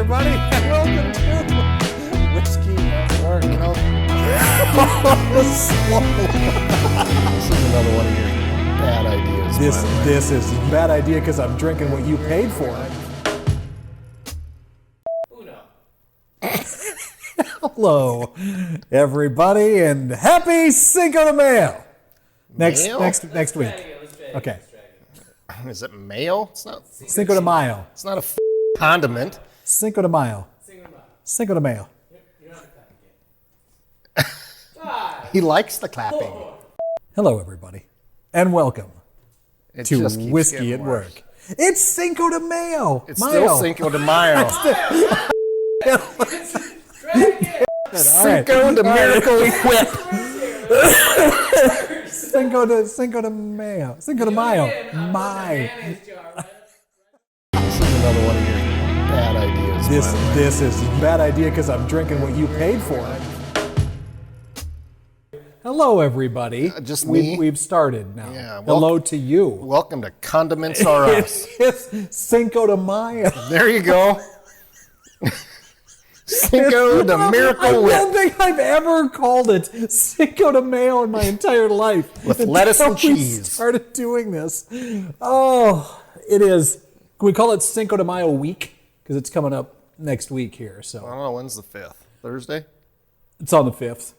everybody, and welcome to Whiskey Network. This is another one of your bad ideas. This is a bad idea because I'm drinking what you paid for. Hello, everybody, and happy Cinco de Mayo. Next week. Okay. Is it mayo? It's not. Cinco de Mayo. It's not a condiment. Cinco de Mayo. Cinco de Mayo. He likes the clapping. Hello, everybody, and welcome It to just keeps Whiskey getting at worse. Work. It's Cinco de Mayo. It's still Cinco de Mayo. Cinco de Miracle Whip. Cinco de Mayo. Cinco de Mayo. This is another one of your bad ideas. This is a bad idea because I'm drinking what you paid for. Hello, everybody. Just me? We've started now. Yeah, hello to you. Welcome to Condiments R Us. It's Cinco de Mayo. There you go. Cinco de Miracle I don't Whip. think I've ever called it Cinco de Mayo in my entire life. With lettuce and Until we cheese. started doing this. Oh, it is. Can we call it Cinco de Mayo week? Because it's coming up next week here. I So don't know, when's the 5th? Thursday? it's on the 5th.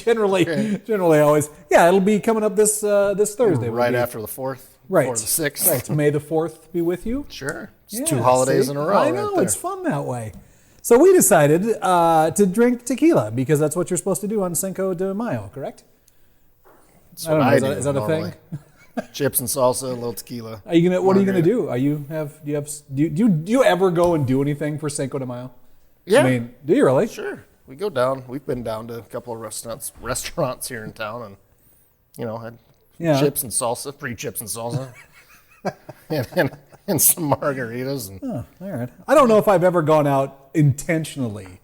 generally always. Yeah, it'll be coming up this Thursday. Right after the 4th? Right. Or the 6th? Right. May the 4th be with you. Sure. It's Yeah, 2 holidays see? in a row. I know, right there. it's fun that way. So we decided to drink tequila because that's what you're supposed to do on Cinco de Mayo, correct? That's I don't what know. I Is do that a normally. thing? Chips and salsa, a little tequila. What are you gonna Margarita. do? Do you ever go and do anything for Cinco de Mayo? Yeah. I mean, do you really? Sure. We go down. We've been down to a couple of restaurants here in town, and had chips and salsa, free chips and salsa, and some margaritas. And Oh, all right. I don't know if I've ever gone out intentionally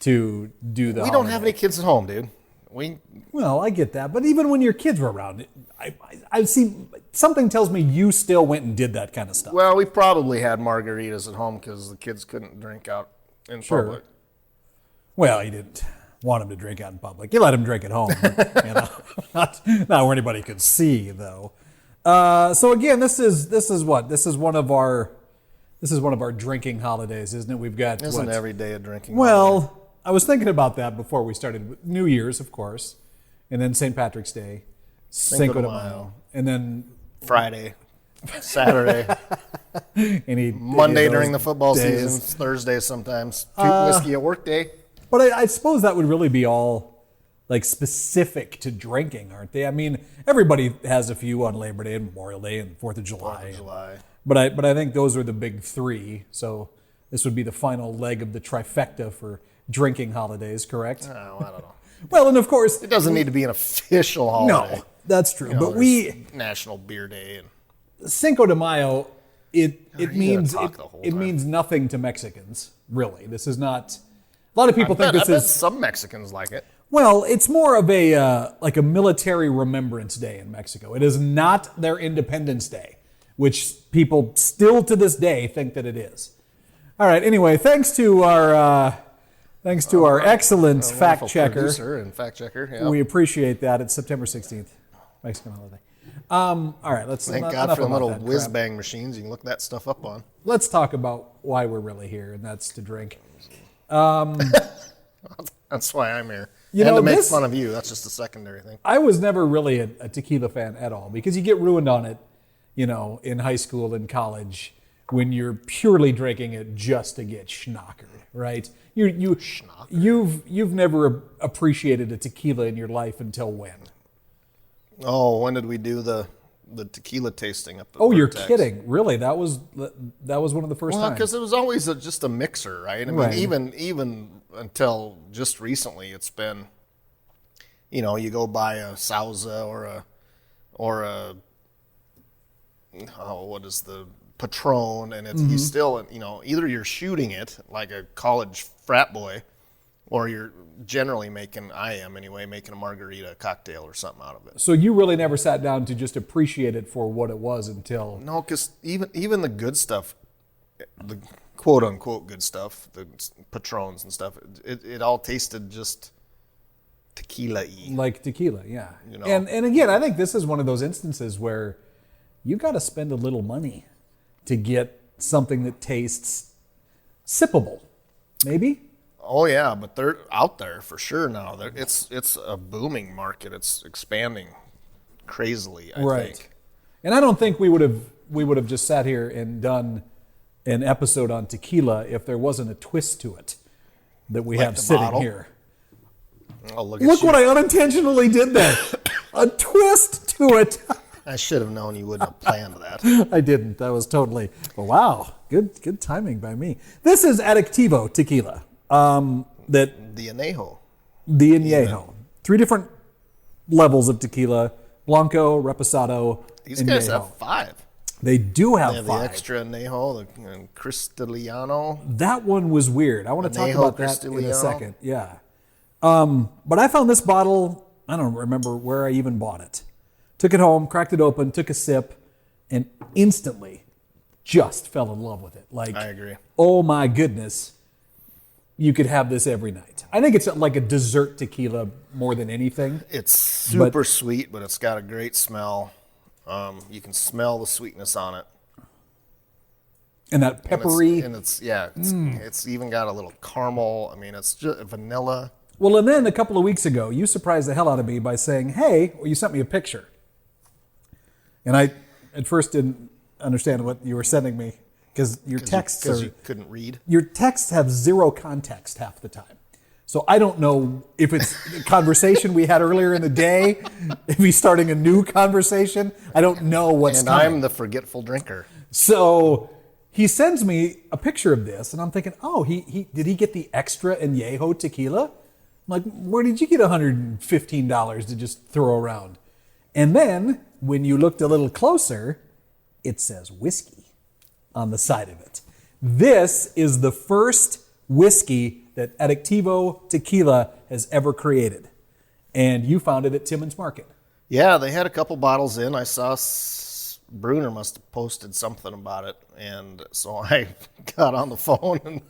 to do that. we don't have any kids at home, dude. Well, I get that, but even when your kids were around, I see something tells me you still went and did that kind of stuff. Well, we probably had margaritas at home because the kids couldn't drink out in public. Well, you didn't want them to drink out in public. You let them drink at home, not where anybody could see, though. So again, this is one of our drinking holidays, isn't it? We've got Isn't every day a drinking? Well, I was thinking about that before we started. New Year's, of course, and then St. Patrick's Day, Cinco de Mayo, and then Friday, Saturday, Monday during the football season, Thursday sometimes. Whiskey at work day. But I suppose that would really be all like specific to drinking, aren't they? I mean, everybody has a few on Labor Day and Memorial Day and 4th of July. But I think those are the big three. So this would be the final leg of the trifecta for drinking holidays, correct? Oh, I don't know. Well, and of course, It doesn't need to be an official holiday. no, that's true. But there's National Beer Day. And Cinco de Mayo, it you means gotta talk the whole it time. means nothing to Mexicans, really. This is not. A lot of people think I this bet is. some Mexicans like it. Well, it's more of a like a military remembrance day in Mexico. It is not their Independence Day, which people still to this day think that it is. All right. Anyway, thanks to our excellent fact Wonderful checker. producer and fact checker. Yeah. We appreciate that. It's September 16th, Mexican holiday. All right. Let's Thank enough God for the about little that whiz crap. bang machines. You can look that stuff up on. Let's talk about why we're really here, and that's to drink. That's why I'm here. You and know, to make this- fun of you. That's just a secondary thing. I was never really a tequila fan at all because you get ruined on it, in high school and college when you're purely drinking it just to get schnockered, right? You've never appreciated a tequila in your life until when? Oh, when did we do the tequila tasting up at Oh, you're Vertex? kidding! Really? That was one of the first Well, times. because it was always just a mixer, right? I mean, Right. even until just recently, it's been, you go buy a Sauza or a what is the Patron, and it's he's still, either you're shooting it like a college frat boy, or you're generally making a margarita cocktail or something out of it. So you really never sat down to just appreciate it for what it was until No, because even the good stuff, quote unquote good stuff, the Patrons and stuff, it all tasted just tequila-y. Like tequila, yeah. You know? And again, I think this is one of those instances where you got to spend a little money to get something that tastes sippable, maybe. Oh yeah, but they're out there for sure now. It's a booming market. It's expanding crazily, I think. And I don't think we would have just sat here and done an episode on tequila if there wasn't a twist to it that we have sitting bottle? Here. Oh, look what I unintentionally did there. A twist to it. I should have known you wouldn't have planned that. I didn't. That was totally. But wow, good timing by me. This is Adictivo tequila. The Añejo. The Añejo. 3 different levels of tequila: Blanco, Reposado, These and guys Añejo. have 5. They do have They have 5. the extra Añejo, the Cristaliano. That one was weird. I want to talk Añejo about that in a Cristaliano. second. Yeah. But I found this bottle, I don't remember where I even bought it. Took it home, cracked it open, took a sip, and instantly just fell in love with it. Like, I agree. Oh my goodness, you could have this every night. I think it's like a dessert tequila more than anything. It's super sweet, but it's got a great smell. You can smell the sweetness on it. And that peppery. It's even got a little caramel. I mean, it's just vanilla. Well, and then a couple of weeks ago, you surprised the hell out of me by saying, hey, well, you sent me a picture. And I at first didn't understand what you were sending me because your texts you couldn't read. Your texts have zero context half the time. So I don't know if it's a conversation we had earlier in the day, if he's starting a new conversation. I don't know what's coming. I'm the forgetful drinker. So he sends me a picture of this, and I'm thinking, oh, did he get the extra Añejo tequila? I'm like, where did you get $115 to just throw around? And then when you looked a little closer, it says whiskey on the side of it. This is the first whiskey that Adictivo Tequila has ever created. And you found it at Timmins Market. Yeah, they had a couple bottles in. I saw Bruner must have posted something about it. And so I got on the phone and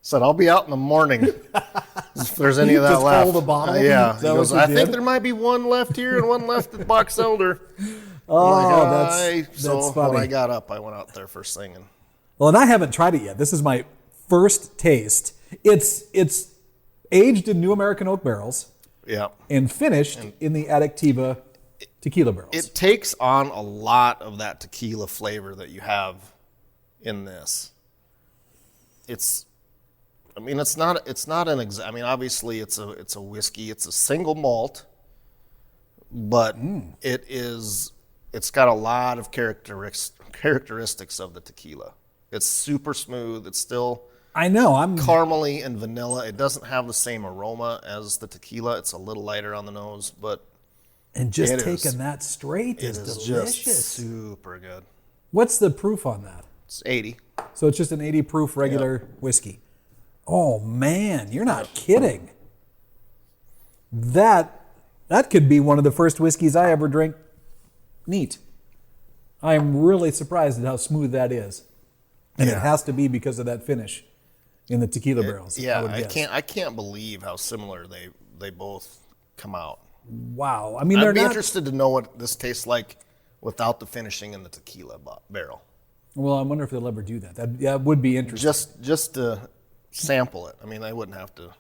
said, I'll be out in the morning if there's any of that just left. hold the bottle? Yeah. Is He that goes, what you I think did? there might be one left here and one left at Box Elder. That's So funny. when I got up, I went out there first thing. And Well, and I haven't tried it yet. This is my first taste. It's aged in New American Oak barrels yeah. and finished in the Adictiva tequila barrels. It takes on a lot of that tequila flavor that you have in this. It's not obviously it's a whiskey. It's a single malt, but it's got a lot of characteristics of the tequila. It's super smooth. It's still I know. I'm caramely and vanilla. It doesn't have the same aroma as the tequila. It's a little lighter on the nose, but and just it taking is- that straight it is is delicious. just super good. What's the proof on that? It's 80. So it's just an 80 proof regular whiskey. Oh man, you're not kidding. That could be one of the first whiskeys I ever drank neat. I am really surprised at how smooth that is. And it has to be because of that finish in the tequila barrels. Yeah, would guess. I can't believe how similar they both come out. Wow. I mean, I'd they're be not. interested to know what this tastes like without the finishing in the tequila barrel. Well, I wonder if they'll ever do that. That would be interesting. Just to sample it. I mean, I wouldn't have to.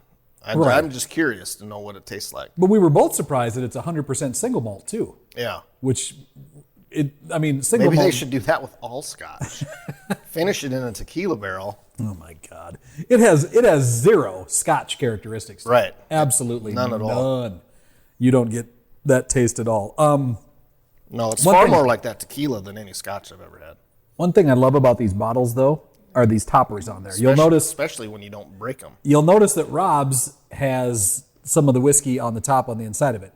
Right. I'm just curious to know what it tastes like. But we were both surprised that it's 100% single malt too. Yeah. Which, single Maybe malt. they should do that with all scotch. Finish it in a tequila barrel. Oh my God! It has zero Scotch characteristics. to it. Right. Absolutely None at all. None. You don't get that taste at all. No, it's One far thing- more like that tequila than any scotch I've ever had. One thing I love about these bottles, though, are these toppers on there. Especially when you don't break them. You'll notice that Rob's has some of the whiskey on the top on the inside of it,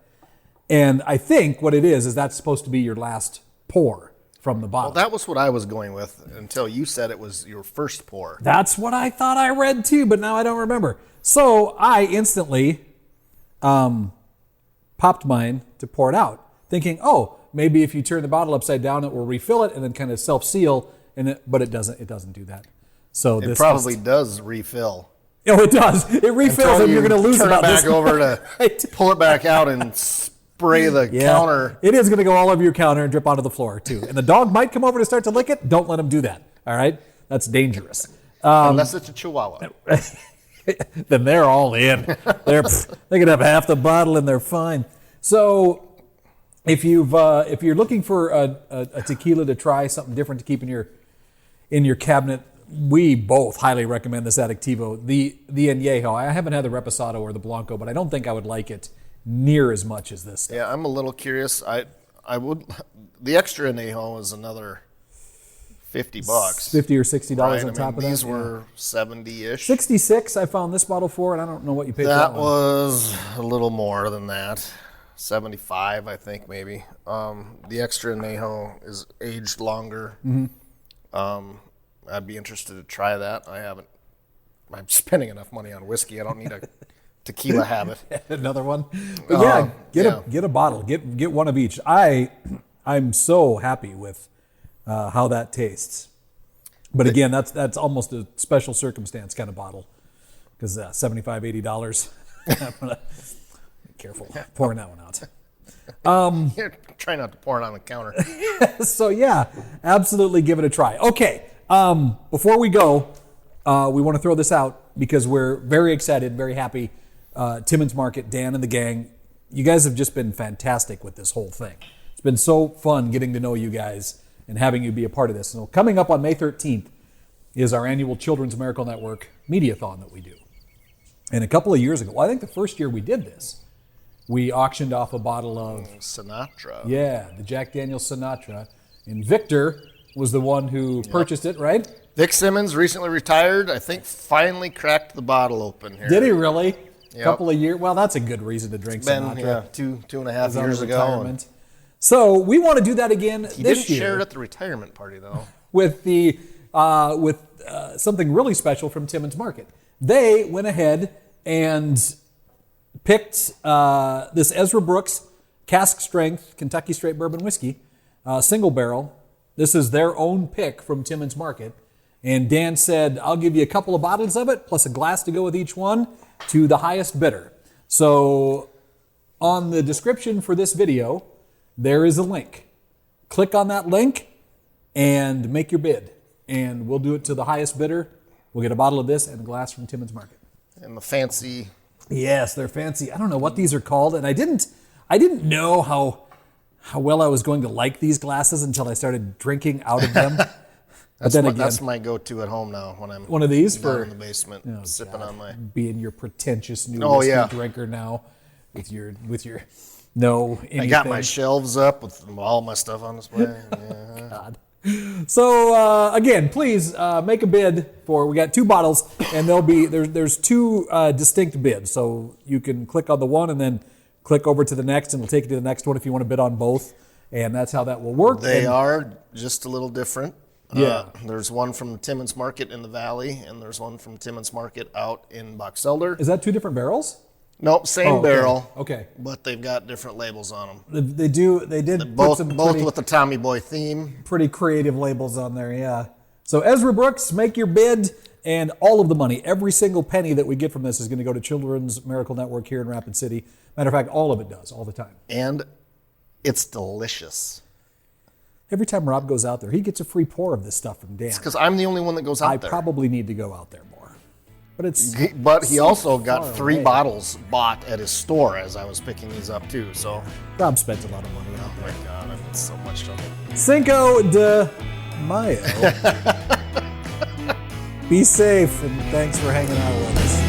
and I think what it is that's supposed to be your last pour from the bottle. Well, that was what I was going with until you said it was your first pour. That's what I thought I read too, but now I don't remember. So I instantly popped mine to pour it out, thinking, oh, maybe if you turn the bottle upside down, it will refill it and then kind of self-seal. But it doesn't. It doesn't do that. So it probably does refill. Oh, it does. It refills, and you're going to lose turn about it back this. over to Right. pull it back out and spray the counter. It is going to go all over your counter and drip onto the floor too. And the dog might come over to start to lick it. Don't let him do that. All right, that's dangerous. Unless it's a Chihuahua. Then they're all in. They can have half the bottle and they're fine. So if you're looking for a tequila to try, something different to keep in your cabinet, we both highly recommend this Adictivo. The Añejo. I haven't had the Reposado or the Blanco, but I don't think I would like it near as much as this stuff. Yeah, I'm a little curious. I would. The extra Añejo is another $50, $50 or $60 on top of that. These were 70-ish. 66. I found this bottle for, and I don't know what you paid for That that one. was a little more than that. 75, I think, maybe. The extra Añejo is aged longer. I'd be interested to try that. I'm spending enough money on whiskey. I don't need a tequila habit. Another one. But get a bottle. Get one of each. I'm so happy with how that tastes. But again, that's almost a special circumstance kind of bottle, because $75, $80. I'm gonna be careful pouring that one out. Try not to pour it on the counter. So yeah, absolutely give it a try. Okay, before we go, we want to throw this out because we're very excited, very happy. Timmins Market, Dan and the gang, you guys have just been fantastic with this whole thing. It's been so fun getting to know you guys and having you be a part of this. So coming up on May 13th is our annual Children's Miracle Network Mediathon that we do. And a couple of years ago, well, I think the first year we did this, we auctioned off a bottle of Sinatra. Yeah, the Jack Daniel's Sinatra. And Victor was the one who purchased it, right? Vic Simmons, recently retired, I think finally cracked the bottle open here. Did he really? Yep. Couple of years. Well, that's a good reason to drink Sinatra. Yeah, two and a half years ago. So we want to do that again He this didn't year. share it at the retirement party, though. With something really special from Timmins Market. They went ahead and picked this Ezra Brooks cask strength Kentucky straight bourbon whiskey, single barrel. This is their own pick from Timmins Market. And Dan said, I'll give you a couple of bottles of it, plus a glass to go with each one, to the highest bidder. So on the description for this video, there is a link. Click on that link and make your bid. And we'll do it to the highest bidder. We'll get a bottle of this and a glass from Timmins Market. And the fancy. Yes, they're fancy. I don't know what these are called, and I didn't know how well I was going to like these glasses until I started drinking out of them. That's my go-to at home now when I'm one of these down in the basement sipping on my being your pretentious new whiskey drinker now with your no anything. I got my shelves up with all my stuff on display. Yeah. God. So again, please make a bid for. We got two bottles, and there's two distinct bids. So you can click on the one and then click over to the next, and it'll take you to the next one if you want to bid on both. And that's how that will work. They are just a little different. Yeah. There's one from Timmins Market in the Valley, and there's one from Timmins Market out in Box Elder. Is that two different barrels? Nope, same barrel. Okay. But they've got different labels on them. They did Both with the Tommy Boy theme. Pretty creative labels on there, yeah. So Ezra Brooks, make your bid, and all of the money, every single penny that we get from this is going to go to Children's Miracle Network here in Rapid City. Matter of fact, all of it does, all the time. And it's delicious. Every time Rob goes out there, he gets a free pour of this stuff from Dan. It's because I'm the only one that goes out there. I probably need to go out there more. But he also got 3 bottles bought at his store as I was picking these up too. So Rob spent a lot of money out there. Oh my God, I've had so much trouble. Cinco de Mayo. Be safe, and thanks for hanging out with us.